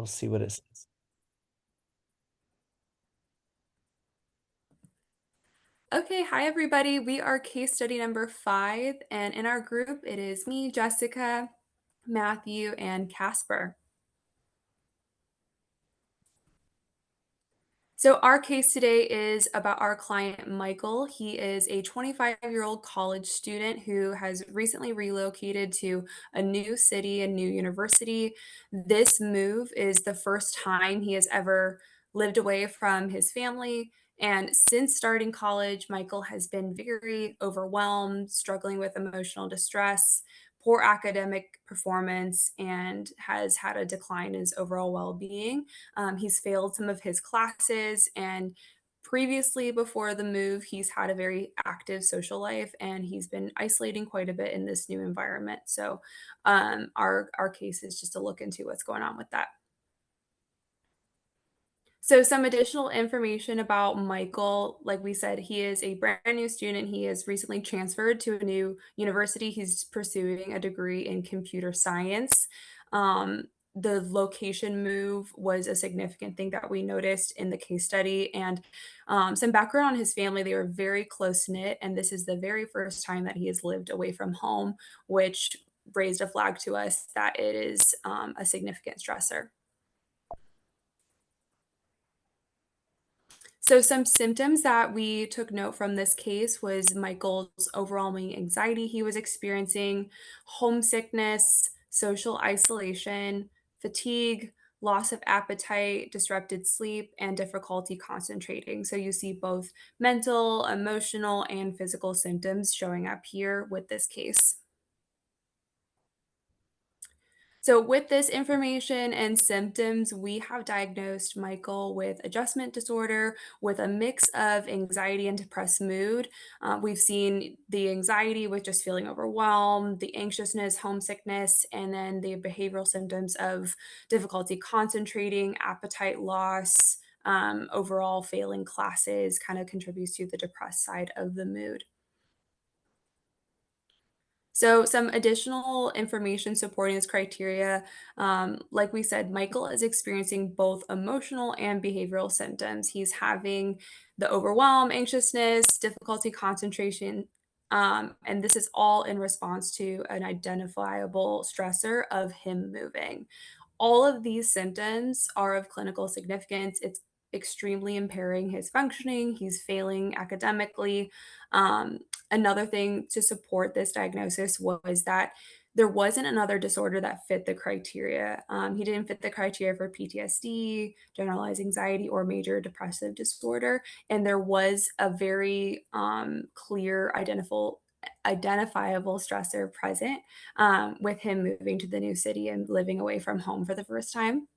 we'll see what it says. Okay, hi everybody. We are case study number 5, and in our group it is me, Jessica, Matthew, and Casper. So our case today is about our client Michael. He is a 25-year-old college student who has recently relocated to a new city, a new university. This move is the first time he has ever lived away from his family. And since starting college, Michael has been very overwhelmed, struggling with emotional distress, poor academic performance, and has had a decline in his overall well being. He's failed some of his classes, and previously, before the move, he's had a very active social life, and he's been isolating quite a bit in this new environment. So, our case is just to look into what's going on with that. So, some additional information about Michael. Like we said, he is a brand new student. He has recently transferred to a new university. He's pursuing a degree in computer science. Um, the location move was a significant thing that we noticed in the case study. And some background on his family, they were very close knit. And this is the very first time that he has lived away from home, which raised a flag to us that it is a significant stressor. So some symptoms that we took note from this case was Michael's overwhelming anxiety he was experiencing, homesickness, social isolation, fatigue, loss of appetite, disrupted sleep, and difficulty concentrating. So you see both mental, emotional, and physical symptoms showing up here with this case. So, with this information and symptoms, we have diagnosed Michael with adjustment disorder with a mix of anxiety and depressed mood. We've seen the anxiety with just feeling overwhelmed, the anxiousness, homesickness, and then the behavioral symptoms of difficulty concentrating, appetite loss, overall failing classes kind of contributes to the depressed side of the mood. So, some additional information supporting this criteria, like we said, Michael is experiencing both emotional and behavioral symptoms. He's having the overwhelm, anxiousness, difficulty concentration, and this is all in response to an identifiable stressor of him moving. All of these symptoms are of clinical significance. It's extremely impairing his functioning. He's failing academically. Um, Another thing to support this diagnosis was that there wasn't another disorder that fit the criteria. He didn't fit the criteria for PTSD, generalized anxiety, or major depressive disorder. And there was a very clear, identifiable stressor present with him moving to the new city and living away from home for the first time.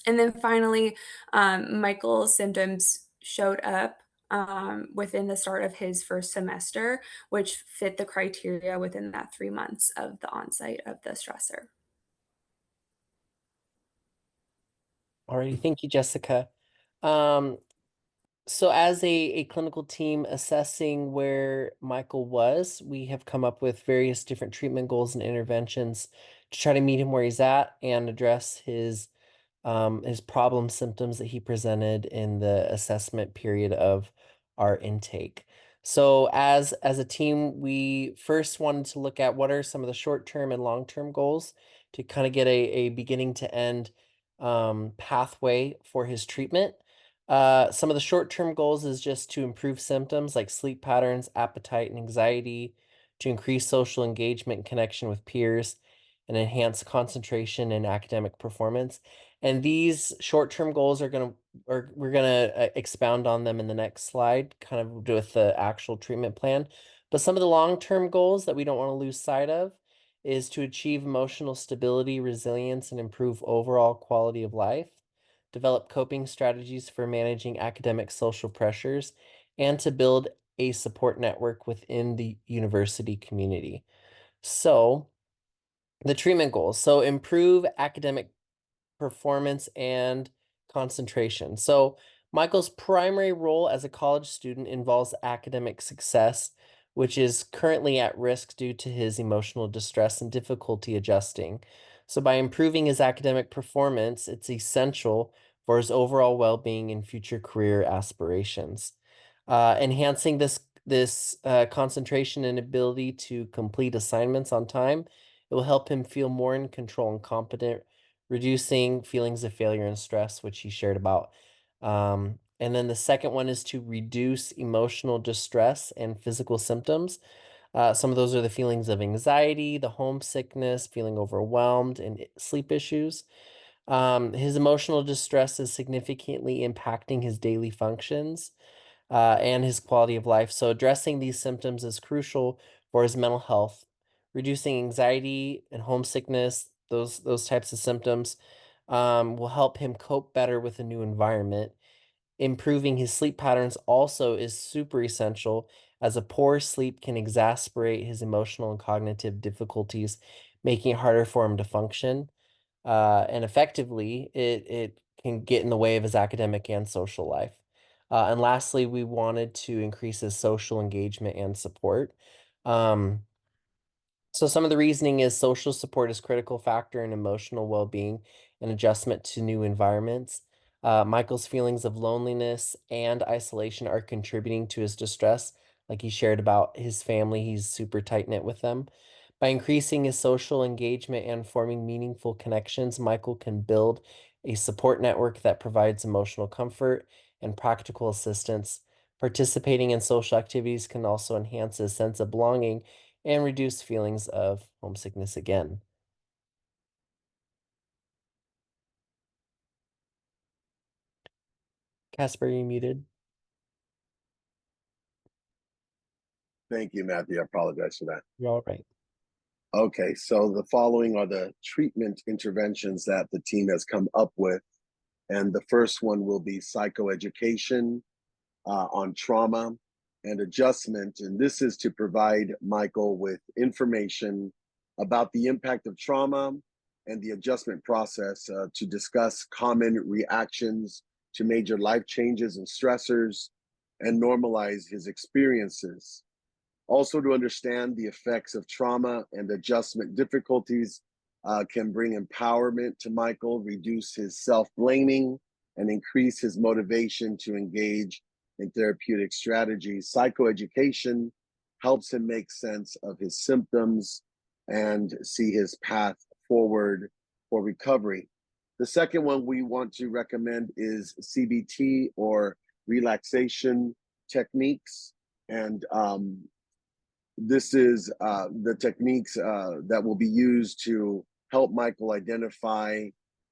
And then finally, Michael's symptoms showed up within the start of his first semester, which fit the criteria within that 3 months of the onset of the stressor. Alrighty, thank you, Jessica. Um, so as a clinical team assessing where Michael was, we have come up with various different treatment goals and interventions to try to meet him where he's at and address his problem symptoms that he presented in the assessment period of our intake. So as a team, we first wanted to look at what are some of the short-term and long-term goals to kind of get a beginning to end pathway for his treatment. Some of the short-term goals is just to improve symptoms like sleep patterns, appetite, and anxiety, to increase social engagement and connection with peers, and enhance concentration and academic performance. And these short-term goals we're gonna expound on them in the next slide, kind of with the actual treatment plan. But some of the long-term goals that we don't want to lose sight of is to achieve emotional stability, resilience, and improve overall quality of life, develop coping strategies for managing academic social pressures, and to build a support network within the university community. So, the treatment goals. So, improve academic performance and concentration. So, Michael's primary role as a college student involves academic success, which is currently at risk due to his emotional distress and difficulty adjusting. So by improving his academic performance, it's essential for his overall well-being and future career aspirations. Enhancing this concentration and ability to complete assignments on time, it will help him feel more in control and competent, reducing feelings of failure and stress, which he shared about. And then the second one is to reduce emotional distress and physical symptoms. Some of those are the feelings of anxiety, the homesickness, feeling overwhelmed, and sleep issues. His emotional distress is significantly impacting his daily functions and his quality of life. So, addressing these symptoms is crucial for his mental health. Reducing anxiety and homesickness, those types of symptoms, will help him cope better with a new environment. Improving his sleep patterns also is super essential, as a poor sleep can exacerbate his emotional and cognitive difficulties, making it harder for him to function. And effectively, it can get in the way of his academic and social life. And lastly, we wanted to increase his social engagement and support. Um, so some of the reasoning is social support is critical factor in emotional well-being and adjustment to new environments. Michael's feelings of loneliness and isolation are contributing to his distress. Like he shared about his family, he's super tight-knit with them. By increasing his social engagement and forming meaningful connections, Michael can build a support network that provides emotional comfort and practical assistance. Participating in social activities can also enhance his sense of belonging and reduce feelings of homesickness again. Casper, you muted? Thank you, Matthew. I apologize for that. You're all right. Okay, so the following are the treatment interventions that the team has come up with. And the first one will be psychoeducation on trauma and adjustment. And this is to provide Michael with information about the impact of trauma and the adjustment process, to discuss common reactions to major life changes and stressors and normalize his experiences. Also, to understand the effects of trauma and adjustment difficulties can bring empowerment to Michael, reduce his self-blaming, and increase his motivation to engage in therapeutic strategies. Psychoeducation helps him make sense of his symptoms and see his path forward for recovery. The second one we want to recommend is CBT, or relaxation techniques. And this is the techniques that will be used to help Michael identify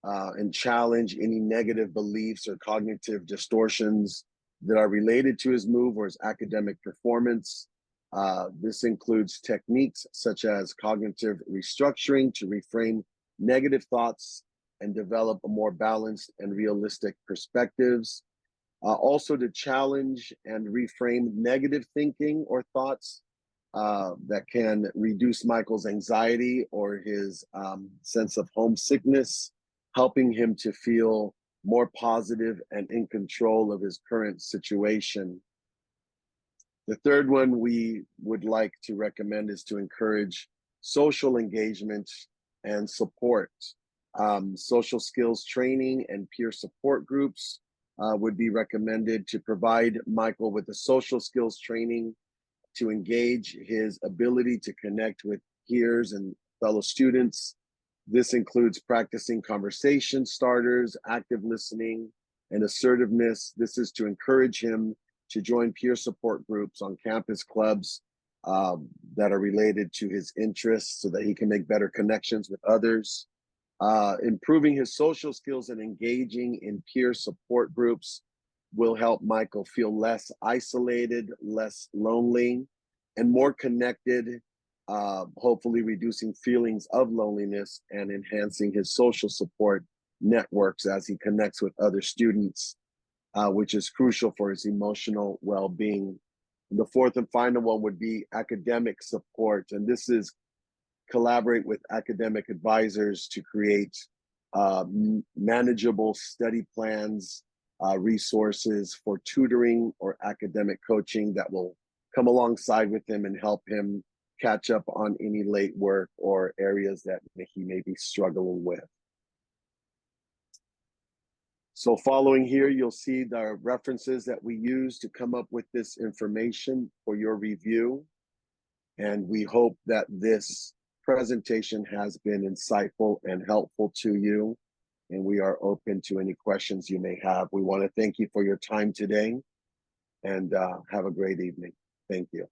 and challenge any negative beliefs or cognitive distortions that are related to his move or his academic performance. This includes techniques such as cognitive restructuring to reframe negative thoughts and develop a more balanced and realistic perspectives. Also to challenge and reframe negative thinking or thoughts that can reduce Michael's anxiety or his sense of homesickness, helping him to feel more positive and in control of his current situation. The third one we would like to recommend is to encourage social engagement and support. Social skills training and peer support groups would be recommended to provide Michael with the social skills training to engage his ability to connect with peers and fellow students. This includes practicing conversation starters, active listening, and assertiveness. This is to encourage him to join peer support groups on campus clubs that are related to his interests so that he can make better connections with others. Improving his social skills and engaging in peer support groups will help Michael feel less isolated, less lonely, and more connected, hopefully reducing feelings of loneliness and enhancing his social support networks as he connects with other students, which is crucial for his emotional well-being. And the fourth and final one would be academic support. And this is collaborate with academic advisors to create manageable study plans, resources for tutoring or academic coaching that will come alongside with him and help him catch up on any late work or areas that he may be struggling with. So following here, you'll see the references that we use to come up with this information for your review. And we hope that this presentation has been insightful and helpful to you. And we are open to any questions you may have. We want to thank you for your time today and have a great evening. Thank you.